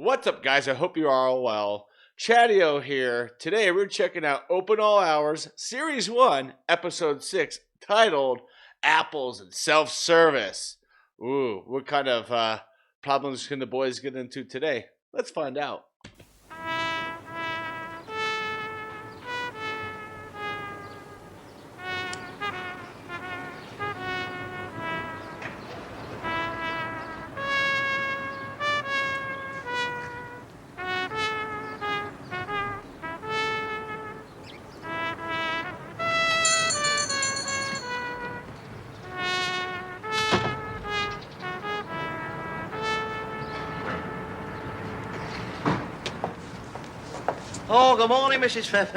What's up, guys? I hope you are all well. Chadeo here. Today we're checking out Open All Hours, Series 1, Episode 6, titled Apples and Self-Service. Ooh, what kind of problems can the boys get into today? Let's find out. Oh, good morning, Mrs. Jackson.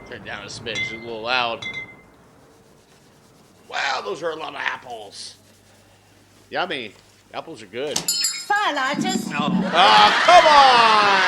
Turn down a smidge, it's a little loud. Wow, those are a lot of apples. Yummy. Apples are good. Firelighters. Oh, come on!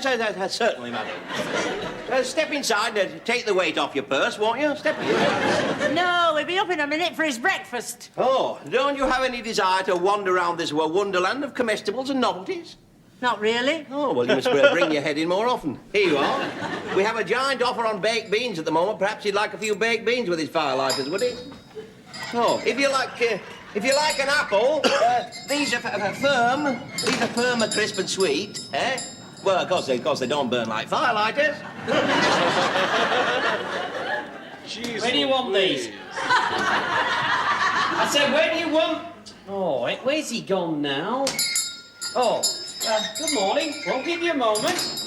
Firelighters? Certainly, madam. Step inside and take the weight off your purse, won't you? Step in. No, we'll be up in a minute for his breakfast. Oh, don't you have any desire to wander around this wonderland of comestibles and novelties? Not really. Oh, well, you must bring your head in more often. Here you are. We have a giant offer on baked beans at the moment. Perhaps he'd like a few baked beans with his firelighters, would he? Oh, if you like an apple, these are firm. These are firm and crisp and sweet, eh? Well, of course they don't burn like firelighters. Jeez, Where do you want these? I said, where do you want... Oh, where's he gone now? Oh, good morning. Won't give you a moment.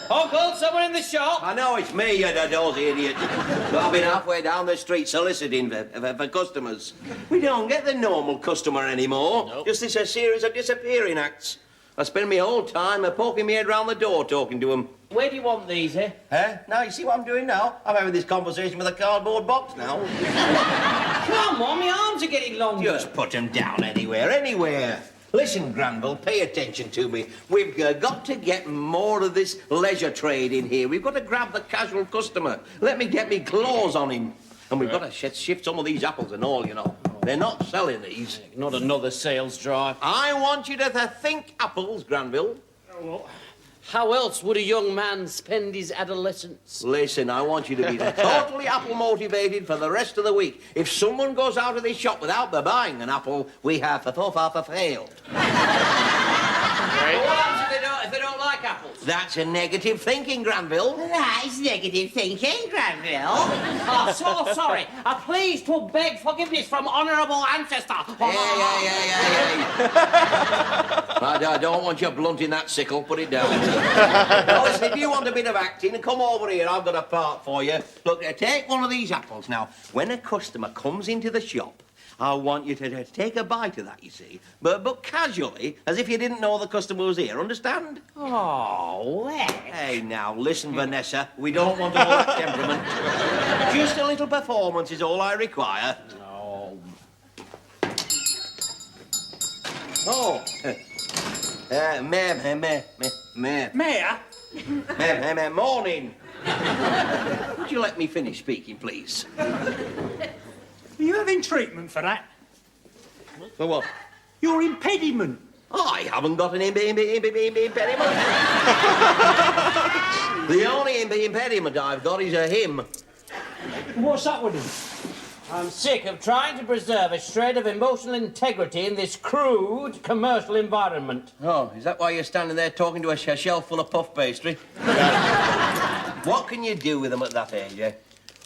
Uncle, someone in the shop? I know it's me, you dozy idiot. I've been halfway down the street soliciting for customers. We don't get the normal customer anymore. Nope. Just this series of disappearing acts. I spend my whole time poking my head round the door talking to them. Where do you want these, eh? Now, you see what I'm doing now? I'm having this conversation with a cardboard box now. Come on, my arms are getting longer. Just put them down anywhere. Listen, Granville, pay attention to me. We've got to get more of this leisure trade in here. We've got to grab the casual customer. Let me get me claws on him. And we've got to shift some of these apples and all, you know. They're not selling these. Not another sales drive. I want you to think apples, Granville. Well, how else would a young man spend his adolescence? Listen, I want you to be totally apple motivated for the rest of the week. If someone goes out of this shop without buying an apple, we have failed. What happens if they don't like apples? That's a negative thinking, Granville. That is negative thinking, Granville. Oh, so sorry. Please to beg forgiveness from honourable ancestor. Yeah. I don't want you blunting that sickle. Put it down. Now, listen, if you want a bit of acting, come over here. I've got a part for you. Look, take one of these apples. Now, when a customer comes into the shop, I want you to take a bite of that, you see. But casually, as if you didn't know the customer was here, understand? Oh, well. Hey, now, listen, Vanessa. We don't want all that temperament. Just a little performance is all I require. No. Oh. Mayor? Morning. Would you let me finish speaking, please? Are you having treatment for that? For what? Your impediment. I haven't got an impediment. The only impediment I've got is a him. What's that with him? I'm sick of trying to preserve a shred of emotional integrity in this crude commercial environment. Oh, is that why you're standing there talking to a shelf full of puff pastry? What can you do with them at that age, eh?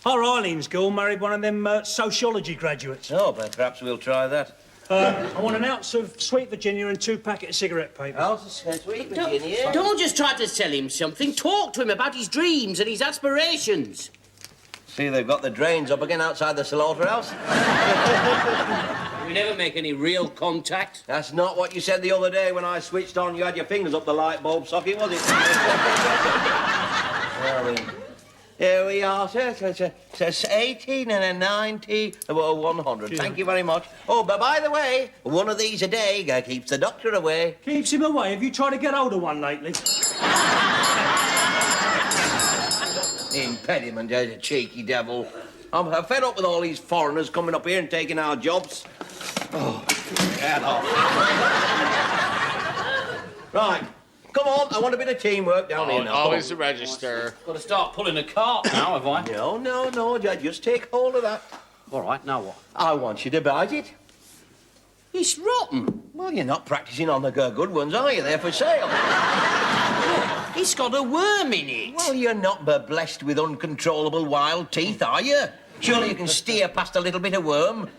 Our Eileen's girl married one of them sociology graduates. Oh, but perhaps we'll try that. I want an ounce of sweet Virginia and 2 packets of cigarette paper. Ounce of sweet Virginia? Don't just try to sell him something. Talk to him about his dreams and his aspirations. See, they've got the drains up again outside the slaughterhouse. We never make any real contact. That's not what you said the other day when I switched on. You had your fingers up the light bulb socket, was it? Well, then, Here we are, sir. It's 18 and a 90, 100. Thank you very much. Oh, but by the way, one of these a day keeps the doctor away. Keeps him away. Have you tried to get hold of one lately? Impediment, a cheeky devil. I'm fed up with all these foreigners coming up here and taking our jobs. Oh, get off. Right. Come on, I want a bit of teamwork down here now. Always the register. Got to start pulling a cart now, have I? No, just take hold of that. All right, now what? I want you to bite it. It's rotten. Well, you're not practising on the good ones, are you? They're for sale. It's got a worm in it. Well, you're not blessed with uncontrollable wild teeth, are you? Surely you can steer past a little bit of worm.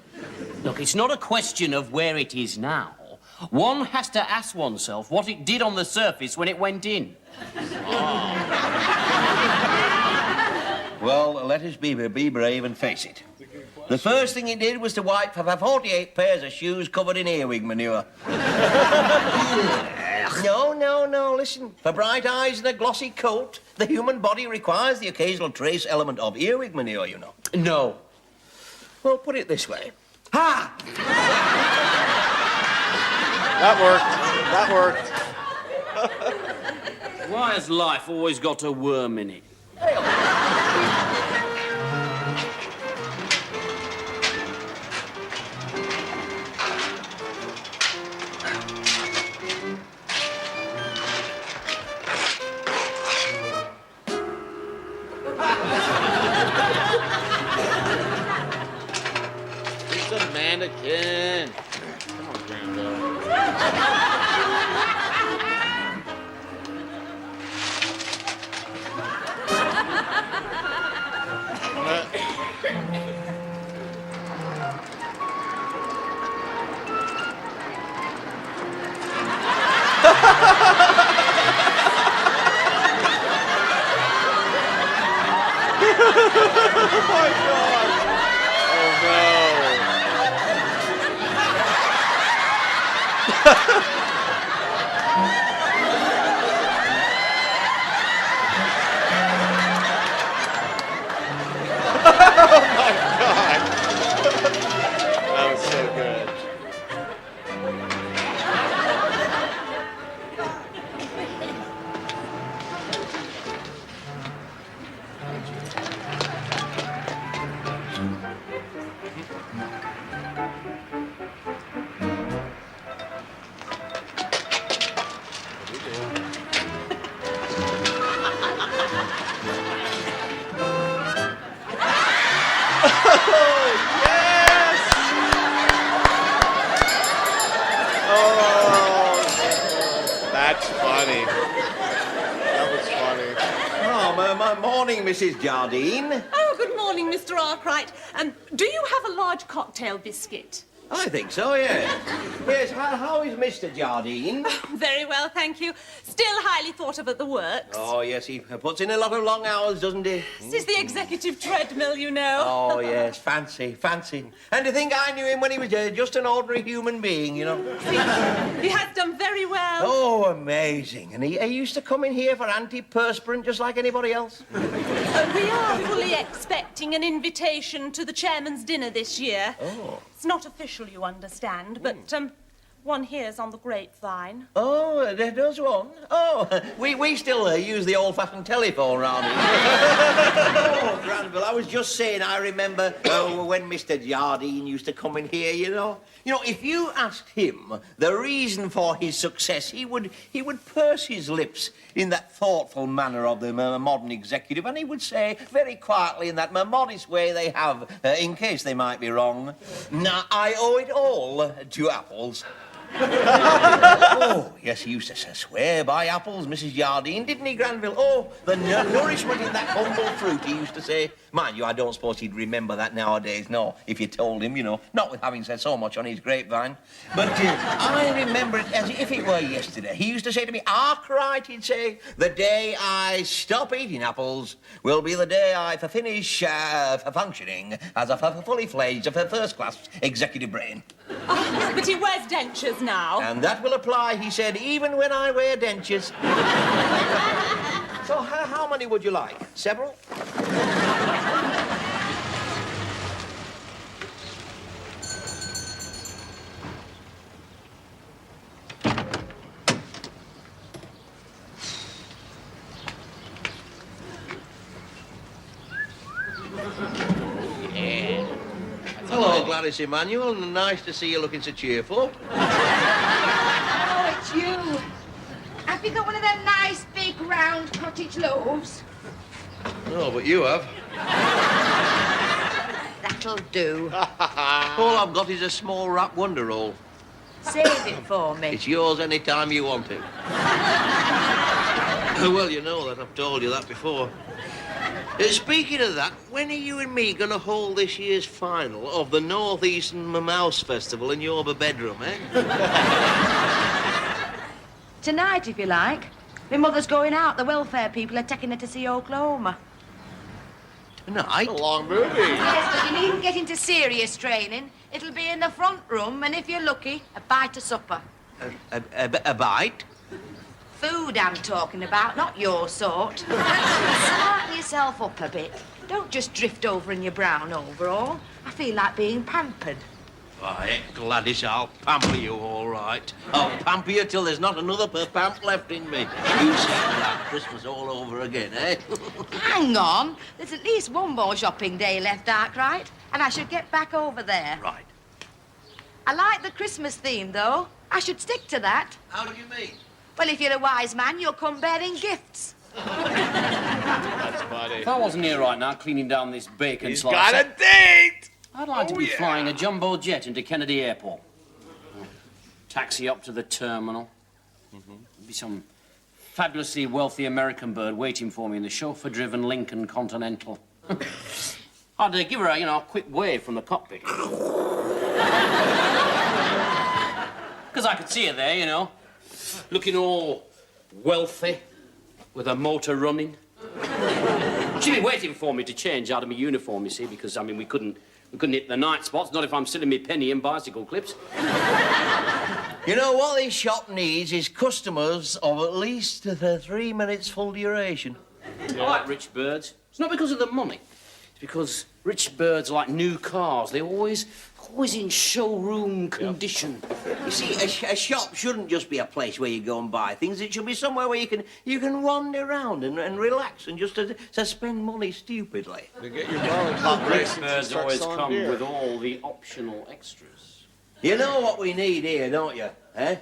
Look, it's not a question of where it is now. One has to ask oneself what it did on the surface when it went in. Well, let us be brave and face it. The first thing it did was to wipe for 48 pairs of shoes covered in earwig manure. No, listen. For bright eyes and a glossy coat, the human body requires the occasional trace element of earwig manure, you know. No. Well, put it this way. Ha! That worked. Why has life always got a worm in it? It's a mannequin. Come on, Granville. Oh my God! Oh my God! That was so good. That's funny. That was funny. Oh, my morning, Mrs. Jardine. Oh, good morning, Mr. Arkwright. Do you have a large cocktail biscuit? I think so, yes. Yes, how is Mr. Jardine? Very well, thank you. Still highly thought of at the works. Oh, yes, he puts in a lot of long hours, doesn't he? This is the executive treadmill, you know. Oh, yes, fancy. And to think I knew him when he was just an ordinary human being, you know. He has done very well. Oh, amazing. And he used to come in here for antiperspirant just like anybody else. We are fully expecting an invitation to the chairman's dinner this year. Oh. It's not official, you understand, but one hears on the grapevine. Oh, there does one? Oh, we still use the old-fashioned telephone round here. Oh, Granville, I was just saying, I remember when Mr. Jardine used to come in here, you know. You know, if you asked him the reason for his success, he would purse his lips in that thoughtful manner of the modern executive, and he would say very quietly in that modest way they have, in case they might be wrong, "Now, I owe it all to apples." Oh, yes, he used to swear by apples, Mrs. Jardine, didn't he, Granville? Oh, the nourishment in that humble fruit, he used to say. Mind you, I don't suppose he'd remember that nowadays, no, if you told him, you know, not with having said so much on his grapevine. But I remember it as if it were yesterday. He used to say to me, "Arkwright," he'd say, "the day I stop eating apples will be the day I finish functioning as a fully fledged first-class executive brain." Oh, but he wears dentures now. And that will apply, he said, even when I wear dentures. So how many would you like? Several? Hello, Gladys Emmanuel. Nice to see you looking so cheerful. Oh, it's you. Have you got one of them nice, big, round cottage loaves? No, but you have. That'll do. All I've got is a small wrap wonder roll. Save it for me. It's yours any time you want it. Well, you know that. I've told you that before. Speaking of that, when are you and me going to hold this year's final of the North Eastern Mouse Festival in your bedroom, eh? Tonight, if you like. My mother's going out. The welfare people are taking her to see Oklahoma. Tonight? A long movie. Yes, but you needn't get into serious training. It'll be in the front room, and if you're lucky, a bite of supper. A bite? Food I'm talking about, not your sort. Smarten yourself up a bit. Don't just drift over in your brown overall. I feel like being pampered. Why, Gladys, I'll pamper you all right. I'll pamper you till there's not another pamp left in me. You see that Christmas all over again, eh? Hang on. There's at least one more shopping day left, Arkwright, and I should get back over there. Right. I like the Christmas theme, though. I should stick to that. How do you mean? Well, if you're a wise man, you'll come bearing gifts. That's funny. If I wasn't here right now cleaning down this bacon He's slice, got a date! I'd like to be yeah. flying a jumbo jet into Kennedy Airport. Taxi up to the terminal. There'd be some fabulously wealthy American bird waiting for me in the chauffeur-driven Lincoln Continental. I'd give her a quick wave from the cockpit. Because I could see her there, looking all wealthy, with her motor running. She'd be waiting for me to change out of my uniform, you see, because, we couldn't hit the night spots, not if I'm still in my penny and bicycle clips. You know, what this shop needs is customers of at least 3 minutes full duration. I like rich birds. It's not because of the money. It's because rich birds like new cars. They're always in showroom condition. You see, a shop shouldn't just be a place where you go and buy things. It should be somewhere where you can wander around and relax and just to spend money stupidly. To get your lollipop Rich birds always come beer. with all the optional extras. You know what we need here, don't you? Eh?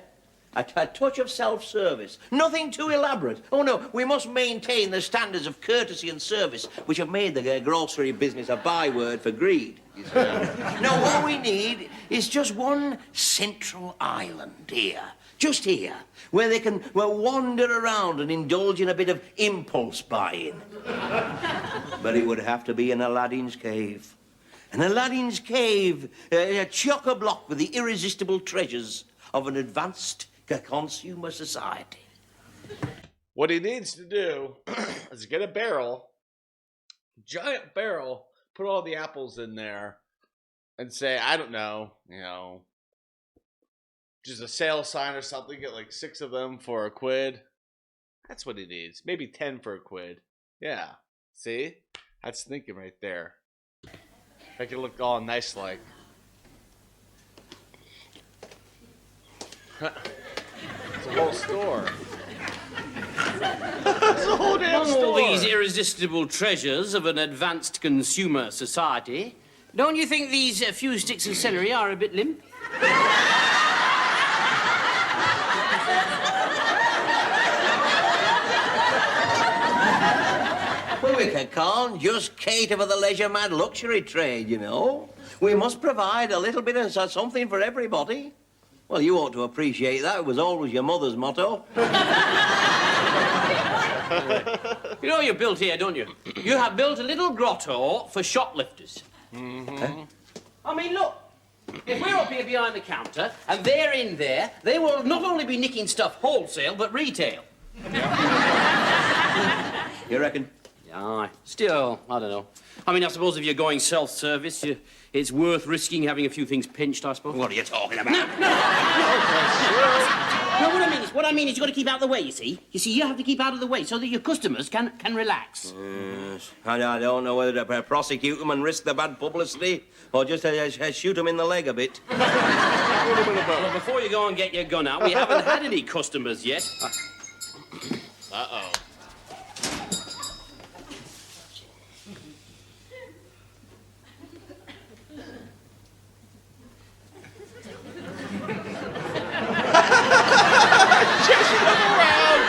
A touch of self-service. Nothing too elaborate. Oh, no, we must maintain the standards of courtesy and service which have made the grocery business a byword for greed. No, what we need is just one central island here, just here, where they can wander around and indulge in a bit of impulse buying. But it would have to be in Aladdin's cave. And Aladdin's cave, chock-a-block with the irresistible treasures of an advanced consumer society. What he needs to do is get a barrel, giant barrel, put all the apples in there, and say, I don't know, just a sale sign or something, get like 6 of them for $1. That's what he needs. Maybe 10 for $1. Yeah. See? That's thinking right there. Make it look all nice like. It's a whole store. It's a whole damn Among store. all these irresistible treasures of an advanced consumer society, don't you think these few sticks of celery are a bit limp? Well, we can't just cater for the leisure-mad luxury trade, We must provide a little bit of something for everybody. Well, you ought to appreciate that. It was always your mother's motto. You know you're built here, don't you? You have built a little grotto for shoplifters. Mm-hmm. Look. If we're up here behind the counter and they're in there, they will not only be nicking stuff wholesale, but retail. You reckon? Aye. Still, I don't know. I mean, I suppose if you're going self-service, it's worth risking having a few things pinched, I suppose. What are you talking about? No, what I mean is you've got to keep out of the way, you see. You have to keep out of the way so that your customers can relax. Yes. I don't know whether to prosecute them and risk the bad publicity or just shoot them in the leg a bit. Well, before you go and get your gun out, we haven't had any customers yet. Uh-oh. Chasing them around.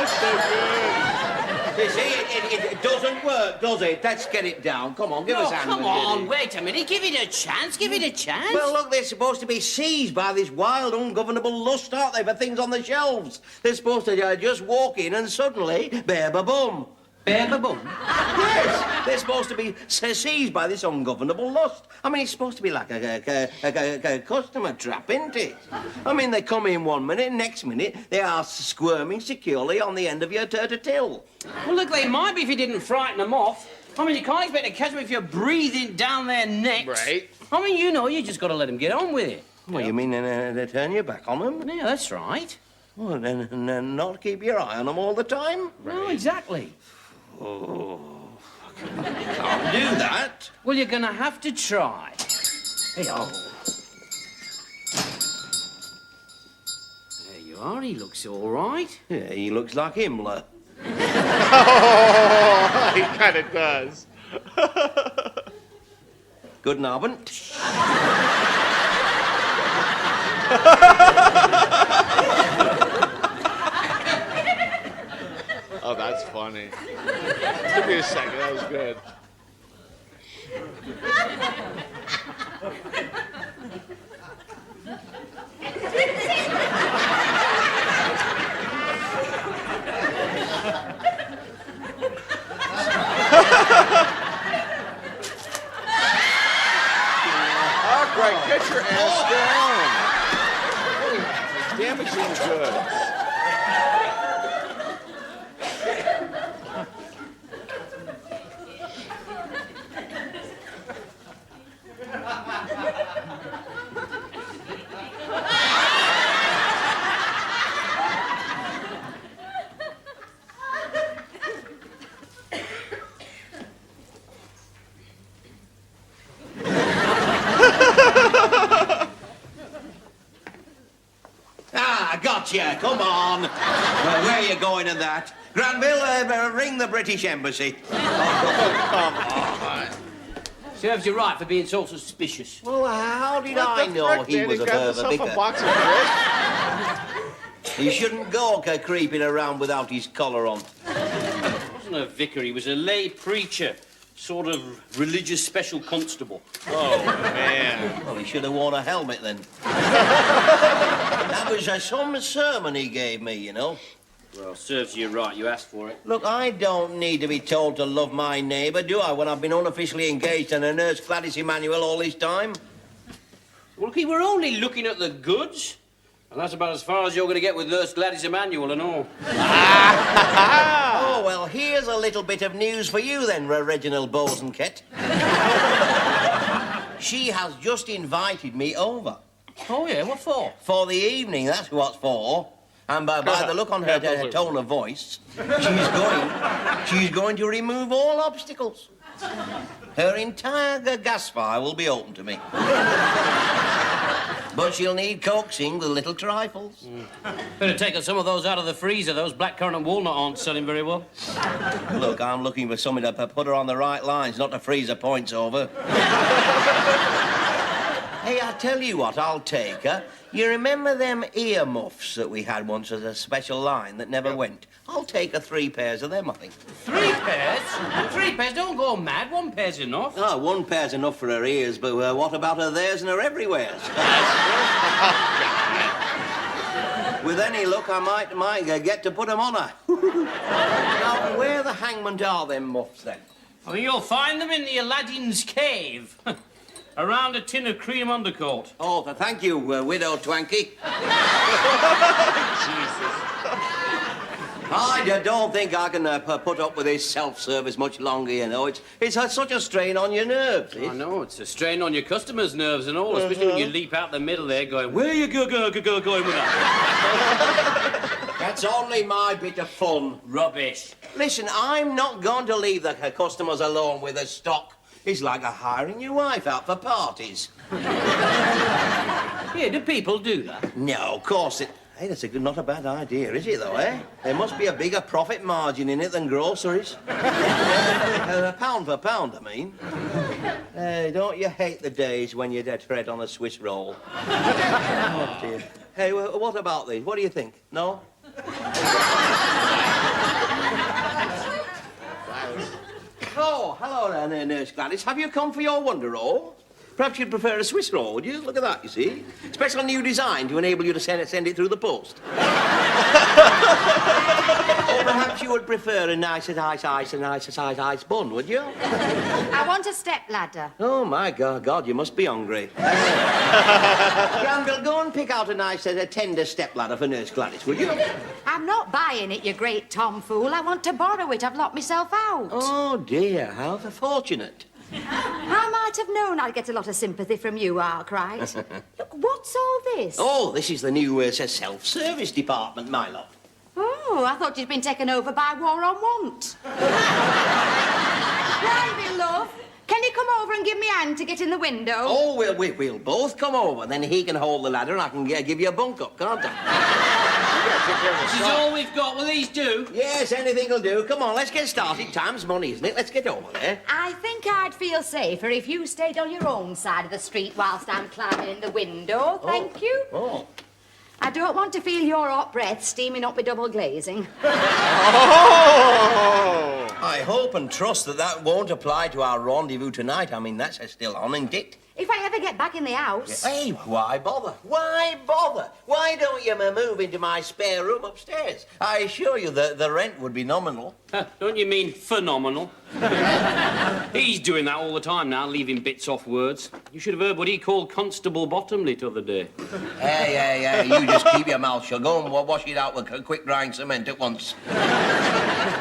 So good. You see, it doesn't work, does it? Let's get it down. Come on, give us a hand. Come on, wait a minute. Give it a chance. Well, look, they're supposed to be seized by this wild, ungovernable lust, aren't they, for things on the shelves? They're supposed to just walk in and suddenly, bear-ba-bum. Bear-ba-bum? Yes, they're supposed to be seized by this ungovernable lust. I mean, it's supposed to be like a customer trap, isn't it? I mean, they come in 1 minute, next minute, they are squirming securely on the end of your till. Well, look, they might be if you didn't frighten them off. I mean, you can't expect to catch them if you're breathing down their necks. Right. I mean, you just got to let them get on with it. Well, you mean they turn your back on them? Yeah, that's right. Well, then not keep your eye on them all the time? No, exactly. Oh, can't do that. Well, you're going to have to try. Hey, oh. There you are. He looks all right. Yeah, he looks like Himmler. Oh, he kind of does. Good Abend. Oh, that's funny. Give me a second. That was good. All right, get your ass down. Damaging goods. Gotcha. Come on. Where are you going in that? Granville, ring the British Embassy. Serves you right for being so suspicious. Well, how did I know he was a further a box of bricks. He shouldn't go creeping around without his collar on. He wasn't a vicar, he was a lay preacher. Sort of religious special constable. Oh, man. Well, he should have worn a helmet then. That was some sermon he gave me, you know. Well, serves you right. You asked for it. Look, I don't need to be told to love my neighbour, do I, when I've been unofficially engaged to a nurse Gladys Emmanuel all this time? Well, look, we're only looking at the goods. And that's about as far as you're going to get with Nurse Gladys Emmanuel and all. Oh, well, here's a little bit of news for you then, Reginald Bosenket. She has just invited me over. Oh, yeah? What for? For the evening, that's what for. And by the look on her tone of voice, she's going to remove all obstacles. Her entire gas fire will be open to me. But she'll need coaxing with little trifles. Better take some of those out of the freezer. Those blackcurrant and walnut aren't selling very well. Look, I'm looking for something to put her on the right lines, not to freeze her points over. Hey, I tell you what, I'll take her. You remember them earmuffs that we had once as a special line that never went? I'll take her 3 pairs of them, I think. 3 pairs? 3 pairs? Don't go mad. 1 pair's enough. Oh, 1 pair's enough for her ears, but what about her theirs and her everywheres? With any luck, I might get to put them on her. Now, where the hangman are them muffs, then? I mean, you'll find them in the Aladdin's cave. Around a tin of cream undercoat. Oh, thank you, Widow Twanky. I don't think I can put up with this self-service much longer, you know. It's such a strain on your nerves. I know, it's a strain on your customers' nerves and all, especially when you leap out the middle there going, where you going with that? That's only my bit of fun. Rubbish. Listen, I'm not going to leave the customers alone with the stock. It's like hiring your wife out for parties. Yeah, do people do that? No, of course it... Hey, that's not a bad idea, is it, though, eh? There must be a bigger profit margin in it than groceries. Pound for pound, I mean. Don't you hate the days when you'd tread on a Swiss roll? Oh, dear. Hey, what about these? What do you think? No? Oh, hello there, Nurse Gladys. Have you come for your wonder roll? Perhaps you'd prefer a Swiss roll, would you? Look at that, you see. Special new design to enable you to send it through the post. Or perhaps you would prefer a nice ice bun, would you? I want a step ladder. Oh, my God, you must be hungry. Granville, go and pick out a nice tender stepladder for Nurse Gladys, would you? I'm not buying it, you great tomfool. I want to borrow it. I've locked myself out. Oh, dear, how fortunate. I might have known I'd get a lot of sympathy from you, Arkwright. Look, what's all this? Oh, this is the new self-service department, my love. Oh, I thought you'd been taken over by War on Want. Granville, love, can you come over and give me a hand to get in the window? Oh, we'll both come over. Then he can hold the ladder and I can give you a bunk up, can't I? This is all we've got. Will these do? Yes, anything will do. Come on, let's get started. Time's money, isn't it? Let's get over there. I think I'd feel safer if you stayed on your own side of the street whilst I'm climbing in the window. Thank you. Oh. I don't want to feel your hot breath steaming up with double glazing. Oh! I hope and trust that won't apply to our rendezvous tonight. I mean, that's still on, isn't it? If I ever get back in the house... Hey, why bother? Why bother? Why don't you move into my spare room upstairs? I assure you the rent would be nominal. Don't you mean phenomenal? He's doing that all the time now, leaving bits off words. You should have heard what he called Constable Bottomley the other day. Hey, you just keep your mouth shut. Go and wash it out with quick drying cement at once.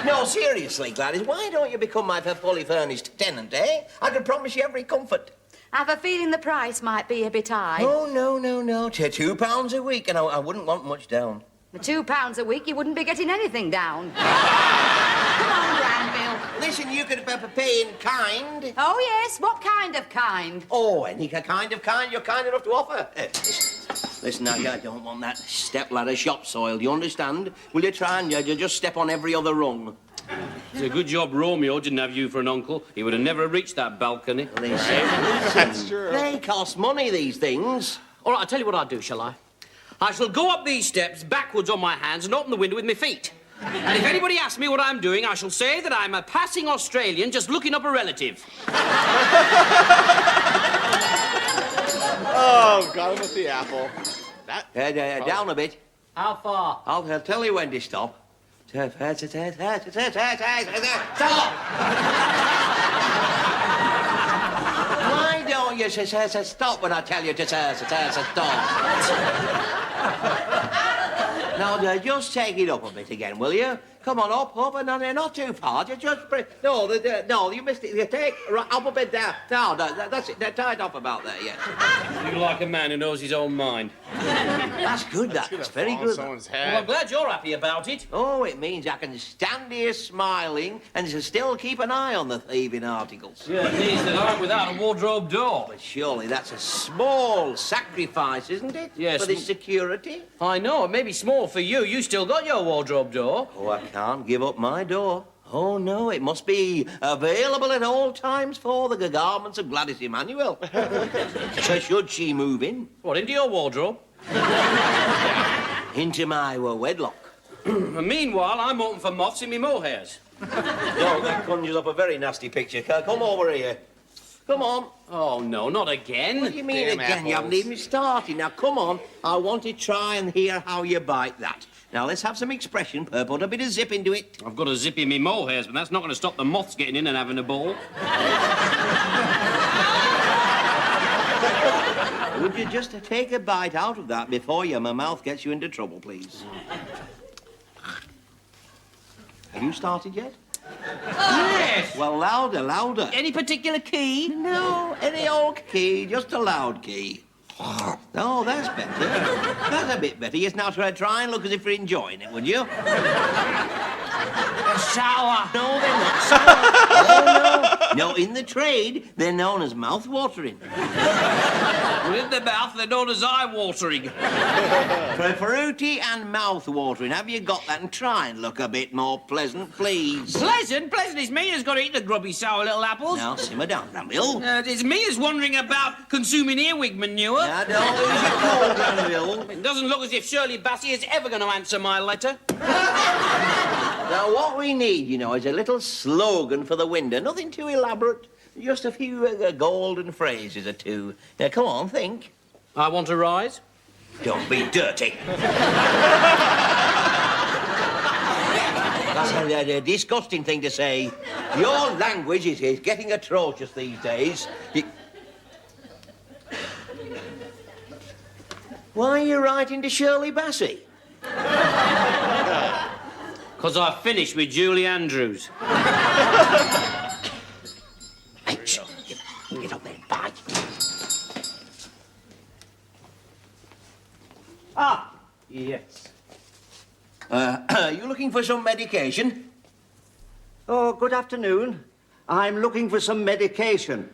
No, seriously, Gladys, why don't you become my fully furnished tenant, eh? I can promise you every comfort. I have a feeling the price might be a bit high. Oh, no. £2 a week, and I wouldn't want much down. For £2 a week, you wouldn't be getting anything down. Come on, Granville. Listen, you could pay in kind. Oh, yes. What kind of kind? Oh, any kind of kind you're kind enough to offer. Listen, now, I don't want that stepladder shop soiled, you understand? Will you try and you just step on every other rung? It's a good job Romeo didn't have you for an uncle. He would have never reached that balcony. That's true. They cost money, these things. All right, I'll tell you what I'll do, shall I? I shall go up these steps backwards on my hands and open the window with my feet. And if anybody asks me what I'm doing, I shall say that I'm a passing Australian just looking up a relative. Oh, got him with the apple. Down a bit. How far? I'll tell you when to stop. Stop! Why don't you stop when I tell you to stop? Now, just take it up a bit again, will you? Come on, up, and not too far. Just breathe. No, you missed it. You take up a bit down. That's it. Tie it up about there, yes. You like a man who knows his own mind. That's good, that's very good. Someone's Well, I'm head. glad you're happy about it. Oh, it means I can stand here smiling and still keep an eye on the thieving articles. Yeah, it means that I'm without a wardrobe door. But surely that's a small sacrifice, isn't it? Yes. For the security? I know, it may be small for you. You still got your wardrobe door. Oh, I can't give up my door. Oh, no, it must be available at all times for the garments of Gladys Emmanuel. So should she move in? What, into your wardrobe? Into my wedlock. And meanwhile, I'm open for moths in me mohairs. No, that conjures up a very nasty picture. Come over here. Come on. Oh, no, not again. What do you mean Damn again? You haven't apples. even started. Now, come on. I want to try and hear how you bite that. Now, let's have some expression. Put a bit of zip into it. I've got a zip in me mohairs, but that's not going to stop the moths getting in and having a ball. Would you just take a bite out of that before my mouth gets you into trouble, please? Have you started yet? Yes. Well, louder, louder. Any particular key? No, any old key, just a loud key. Oh, that's better. That's a bit better. Yes, now try and look as if you're enjoying it, would you? Sour. No, they're not sour. Oh, no. No, in the trade, they're known as mouth-watering. Well, in the mouth, they're known as eye-watering. Fruity and mouth-watering. Have you got that? And try and look a bit more pleasant, please. Pleasant? Pleasant is me that's got to eat the grubby, sour little apples. Now, simmer down, Granville. It's me that's wondering about consuming earwig manure. Now, don't lose your cool, Granville. It doesn't look as if Shirley Bassey is ever going to answer my letter. Now, what we need, you know, is a little slogan for the window. Nothing too elaborate. Just a few golden phrases or two. Now, come on, think. I want to rise. Don't be dirty. That's a disgusting thing to say. Your language is getting atrocious these days. Why are you writing to Shirley Bassey? Because I finished with Julie Andrews. Hey, shh. Get up there, bye. Ah, yes. Are you looking for some medication? Oh, good afternoon. I'm looking for some medication.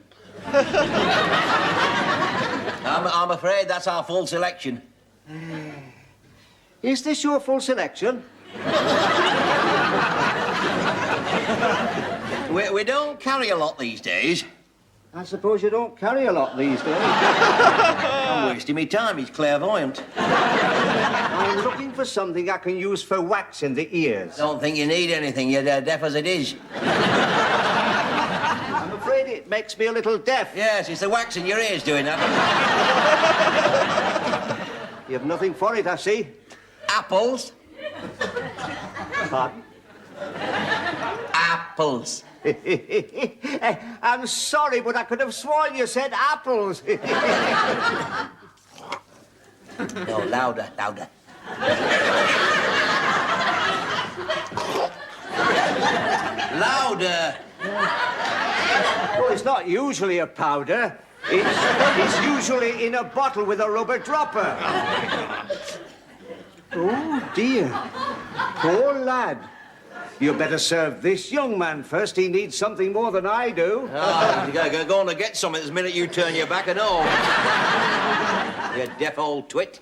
I'm afraid that's our full selection. Is this your full selection? We don't carry a lot these days. I suppose you don't carry a lot these days. I'm wasting my time. He's clairvoyant. I'm looking for something I can use for waxing the ears. Don't think you need anything. You're deaf as it is. I'm afraid it makes me a little deaf. Yes, it's the wax in your ears doing that. You have nothing for it, I see. Apples. Pardon? Apples. I'm sorry, but I could have sworn you said apples. No, louder, louder. Louder. Well, it's not usually a powder. It's usually in a bottle with a rubber dropper. Oh, dear. Poor lad. You better serve this young man first. He needs something more than I do. Oh, you gotta go on and get something the minute you turn your back and all. You deaf old twit.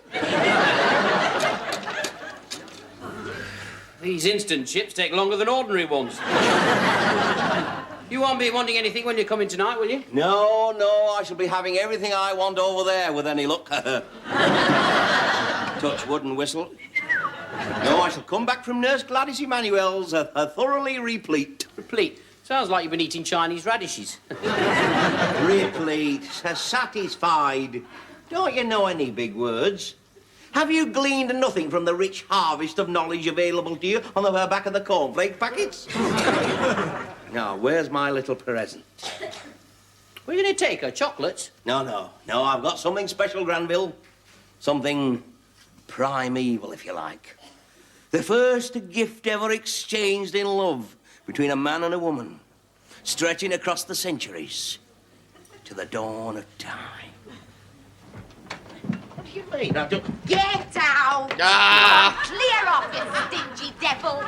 These instant chips take longer than ordinary ones. You won't be wanting anything when you're coming tonight, will you? No, I shall be having everything I want over there with any luck. Touch wood and whistle. No, I shall come back from Nurse Gladys Emanuel's a thoroughly replete. Replete. Sounds like you've been eating Chinese radishes. Replete, satisfied. Don't you know any big words? Have you gleaned nothing from the rich harvest of knowledge available to you on the back of the cornflake packets? Now, where's my little present? What are you going to take her? Chocolates? No, I've got something special, Granville. Something primeval, if you like. The first gift ever exchanged in love between a man and a woman, stretching across the centuries to the dawn of time. What do you mean? Get out! Ah! Clear off, you stingy devil!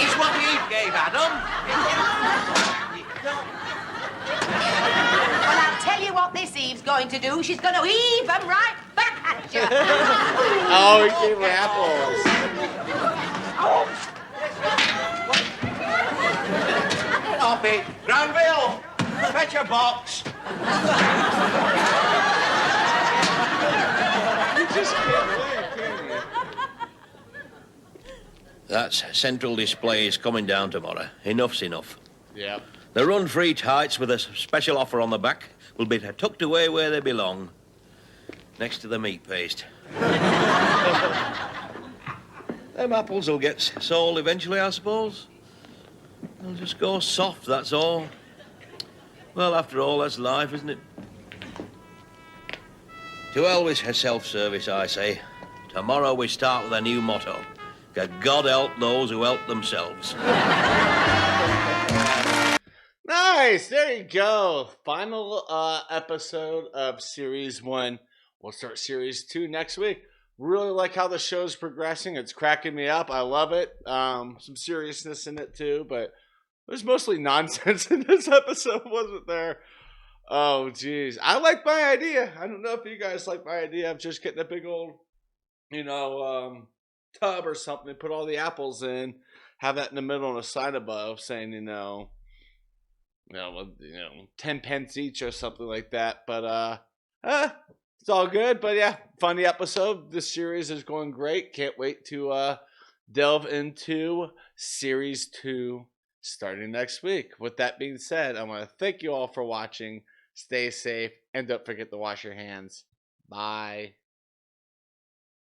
It's what you gave, Adam. Well, I'll tell you what this Eve's going to do. She's going to heave them right back at you. Oh, he gave her apples. Get off it. Granville, fetch a box. You just can't win, can you? That central display is coming down tomorrow. Enough's enough. Yep. The run-free tights with a special offer on the back will be tucked away where they belong, next to the meat paste. Them apples will get sold eventually, I suppose. They'll just go soft, that's all. Well, after all, that's life, isn't it? To hell with her self-service, I say. Tomorrow we start with a new motto. God help those who help themselves. Nice. There you go. Final episode of Series 1. We'll start Series 2 next week. Really like how the show's progressing. It's cracking me up. I love it. Some seriousness in it too, but there's mostly nonsense in this episode, wasn't there? Oh, geez. I like my idea. I don't know if you guys like my idea of just getting a big old, tub or something, put all the apples in, have that in the middle and a sign above saying, 10 pence each or something like that. But, it's all good. But yeah, funny episode. This series is going great. Can't wait to delve into Series 2 starting next week. With that being said, I want to thank you all for watching. Stay safe and don't forget to wash your hands. Bye.